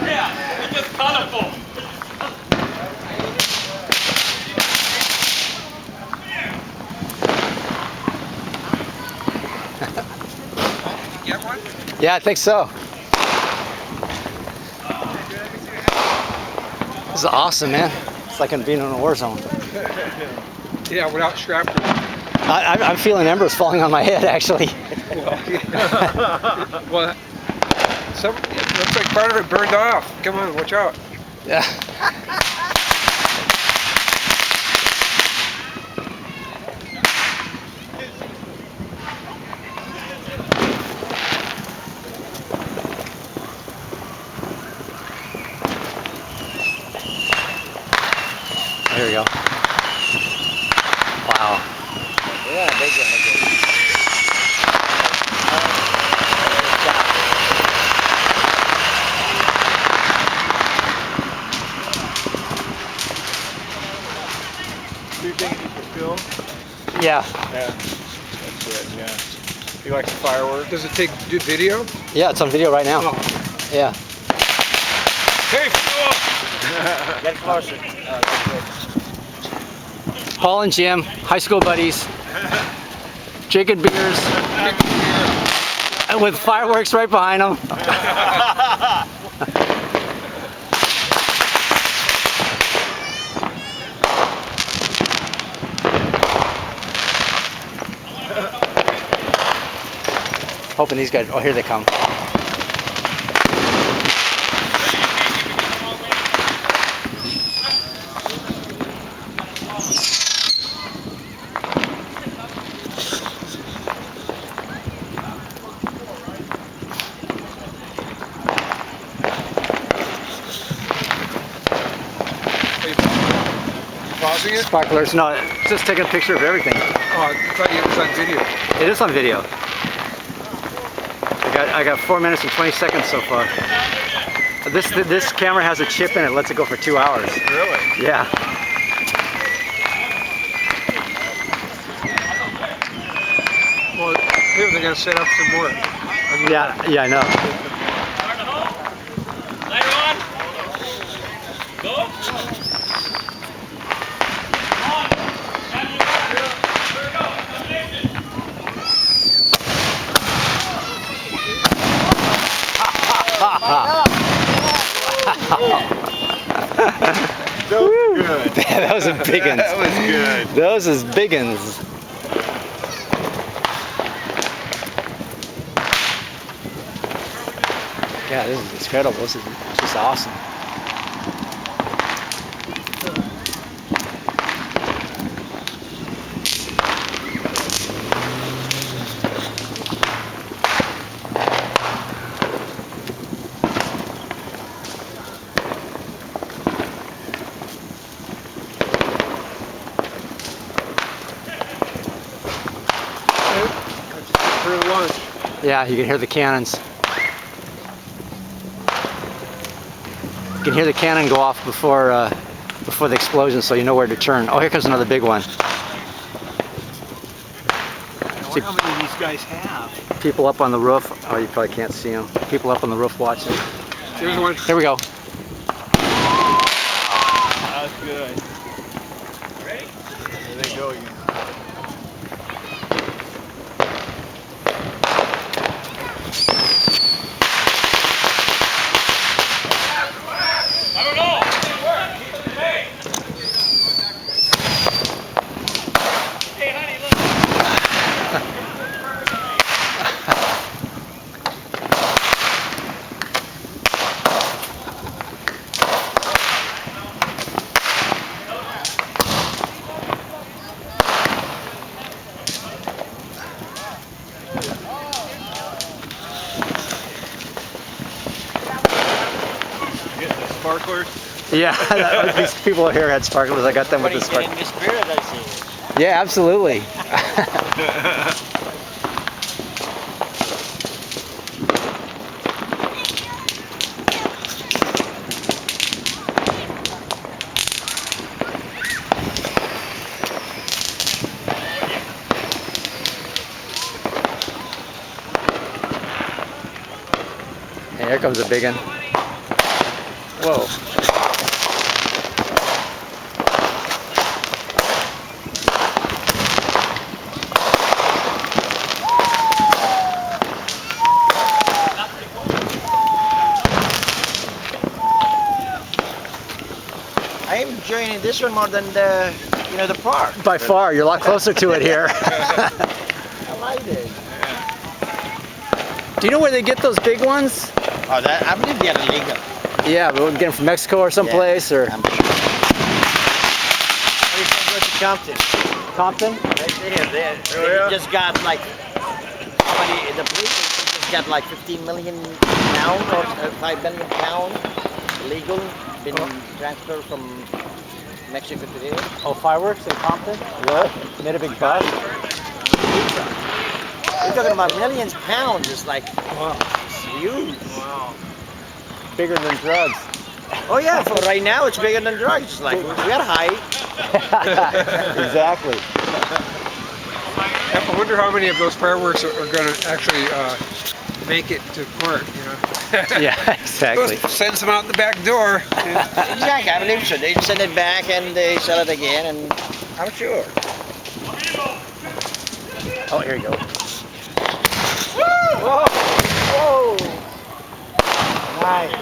Yeah, it's just colorful. Get one? Yeah, I think so. This is awesome, man. It's like being in a war zone. Yeah, without shrapnel. I'm feeling embers falling on my head, actually. Well, yeah. Well, it looks like part of it burned off. Come on, watch out. Yeah. There we go. Wow. Yeah, big one. Do you think you can film? Yeah. Yeah. That's good, yeah. You like the fireworks? Does it take video? Yeah, it's on video right now. Oh. Yeah. Hey, fuel! Get closer. Paul and Jim, high school buddies, drinking beers, with fireworks right behind them. Hoping these guys, oh, here they come. Pausing it? Sparklers, no, just taking a picture of everything. Oh, I thought it was on video. It is on video. I got 4 minutes and 20 seconds so far. This camera has a chip in it, lets it go for 2 hours. Really? Yeah. Well, here they're going to set up some more. Yeah, I know. Later on. Go. Good. That was a big one. That was good. Those is big uns. Yeah, this is incredible. This is just awesome. For lunch. Yeah, you can hear the cannons. You can hear the cannon go off before the explosion, so you know where to turn. Oh, here comes another big one. I wonder how many of these guys have. People up on the roof. Oh, you probably can't see them. People up on the roof watching. There's one. Here we go. That was good. Ready? There they go again. I don't know. Hey. Hey, honey, look. Get the sparklers. Yeah, these people here had sparklers. I got them with the Everybody sparklers. getting the spirit, I see. Yeah, absolutely. here comes a big one. Whoa. I'm enjoying this one more than the, the park. By far, you're a lot closer to it here. I like it. Do you know where they get those big ones? Oh, I believe they're illegal. Yeah, but we can get them from Mexico or someplace, or I'm sure. We can go to Compton. Compton. Right there. They just got like, how many, the police just got like 15 million pounds or 5 million pounds illegal, been transferred from Mexico to here. Oh, fireworks in Compton? Really? Made a big buzz? We're talking about millions of pounds. It's like, it's huge. Wow. Bigger than drugs. Oh yeah, for right now it's bigger than drugs. Like, we're high. Exactly. I wonder how many of those fireworks are going to actually make it to court, Yeah, exactly. Sends them out the back door. Exactly, I believe so. They send it back and they sell it again, and I'm sure. Oh, here you go. Whoa! Whoa! Nice.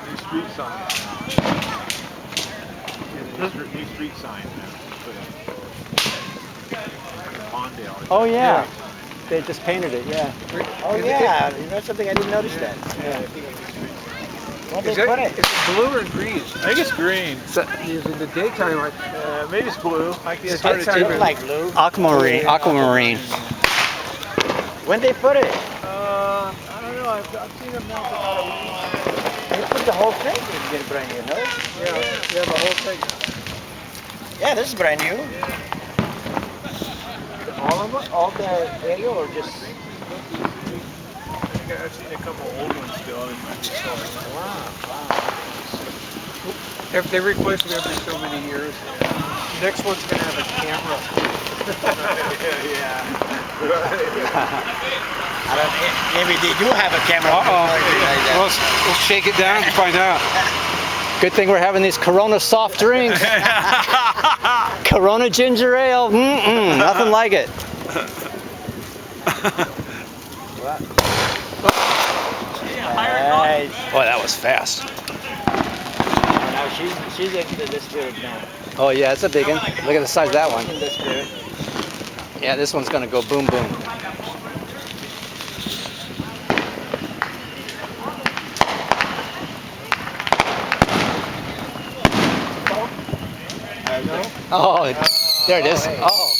New street sign. New street sign now. Mondale. Oh, yeah. They just painted it, yeah. Oh yeah, you know something, I didn't notice that. What they put it? Is it blue or green? I think it's green. In the daytime, Maybe it's blue. I guess It's hard to daytime. It tell. looked like blue. Aquamarine. Aquamarine. When they put it? I don't know. I've seen them now for about a week. They put the whole thing in brand new, no? Yeah, the whole thing. Yeah, this is brand new. All of it? All the area or just... I think I've seen a couple old ones still. They might be still. Wow. They replace them every so many years. Next one's going to have a camera. I don't, maybe they do have a camera. We'll shake it down and find out. Good thing we're having these Corona soft drinks. Corona ginger ale. Mm-mm, nothing like it. Nice. Boy, that was fast. Now she's into the spirit now. Oh, yeah, it's a big one. Look at the size of that one. In the spirit. Yeah, this one's going to go boom, boom. Oh, there it is. Oh.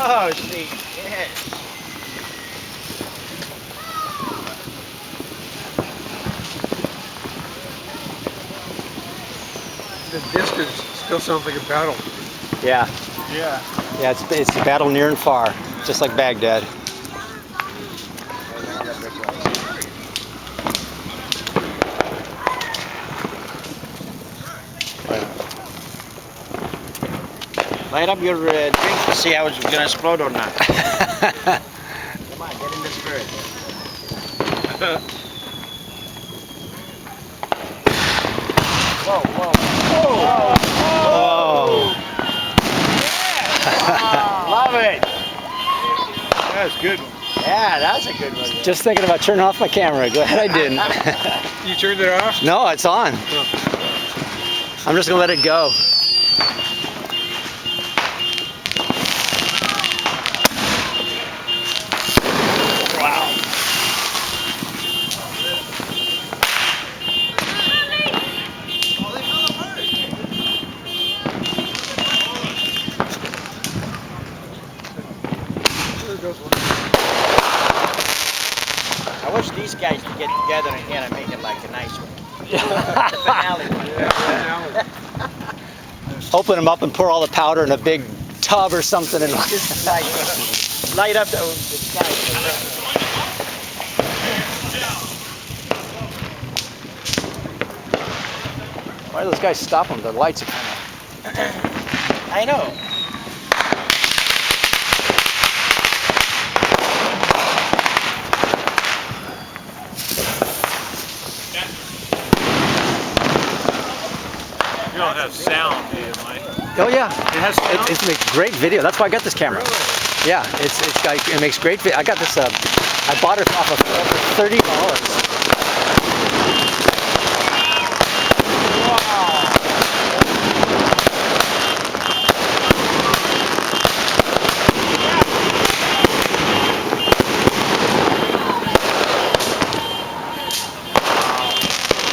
Oh, see. Yes. The distance still sounds like a battle. Yeah. Yeah. Yeah, it's a battle near and far, just like Baghdad. Light up your drink to see how it's going to explode or not. Come on, get in the spirit. Whoa, whoa. Oh. Love it. That's good. Yeah, that's a good one. Just thinking about turning off my camera. Glad I didn't. You turned it off? No, it's on. I'm just going to let it go. I wish these guys to get together in here and make it like a nice one. The finale one. Open them up and pour all the powder in a big tub or something. And Just like light up the sky. why do those guys stop them? The lights are kind I know. You don't have sound, do you, Mike? of. Oh yeah, It has sound? it makes great video. That's why I got this camera. Yeah, it makes great video. I got this. I bought it off of for $30.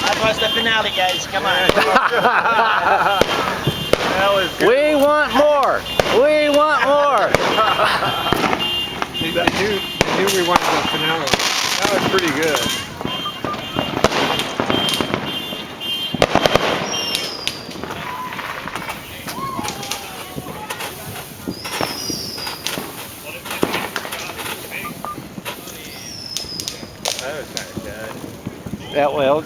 That was the finale, guys. Come on. That was good. We want more. We want more. They knew we wanted the finale. That was pretty good. That was kind of good. That well,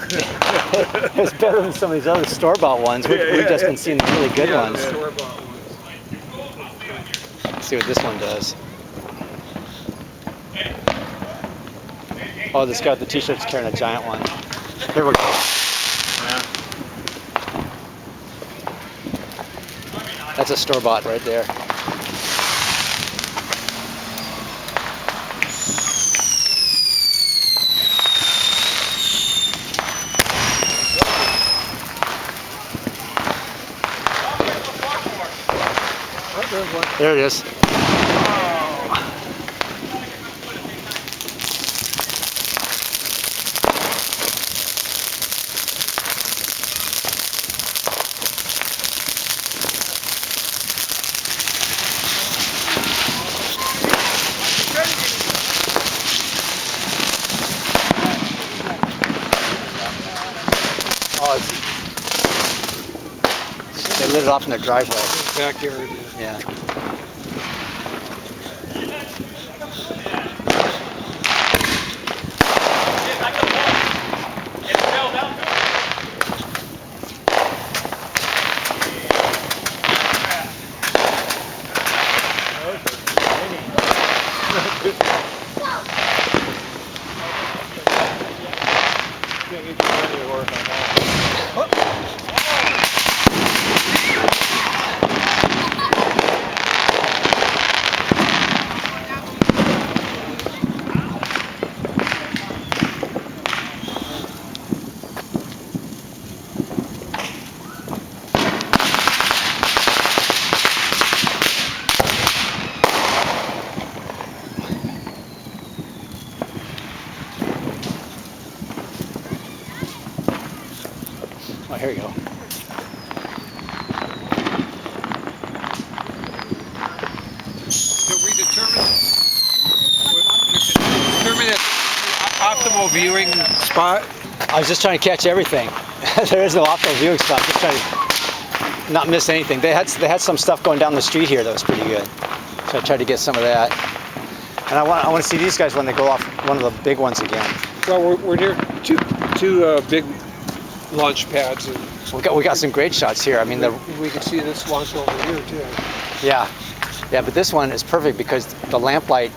it's better than some of these other store-bought ones. We've just been seeing the really good ones. Store-bought ones. Let's see what this one does. Oh, this guy with the t-shirt's carrying a giant one. Here we go. That's a store-bought right there. There it is. Oh, they lit it off in their driveway. Backyard. Yeah. Oh, here you go. So we determined the optimal viewing spot. I was just trying to catch everything. There is no optimal viewing spot. Just trying to not miss anything. They had some stuff going down the street here that was pretty good. So I tried to get some of that. And I want to see these guys when they go off one of the big ones again. Well, we're near two big launch pads, and We got some great shots here. I mean, we can see this launch over here too. yeah, but this one is perfect because the lamplight.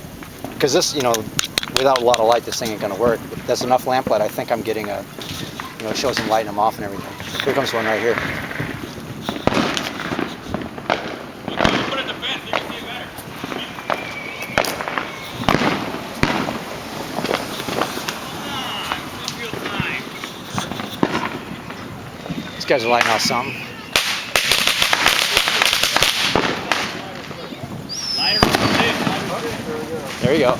Because this, without a lot of light, this thing ain't gonna work. But there's enough lamplight. I think I'm getting it shows them lighting them off and everything. Here comes one right here. Put it in the fence, you can see it better. These guys are lighting off something. There you go.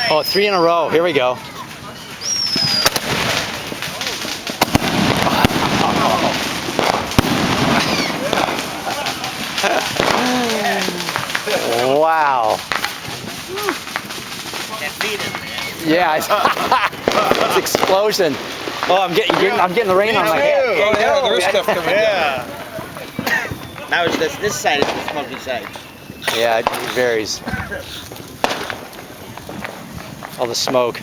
Oh, 3 in a row. Here we go. Wow. Can't beat it, man. Yeah, it's explosion. Oh, I'm getting the rain on my head. Oh yeah, there's stuff coming down. Yeah. Now it's this side is the smoky side. Yeah, it varies. All the smoke.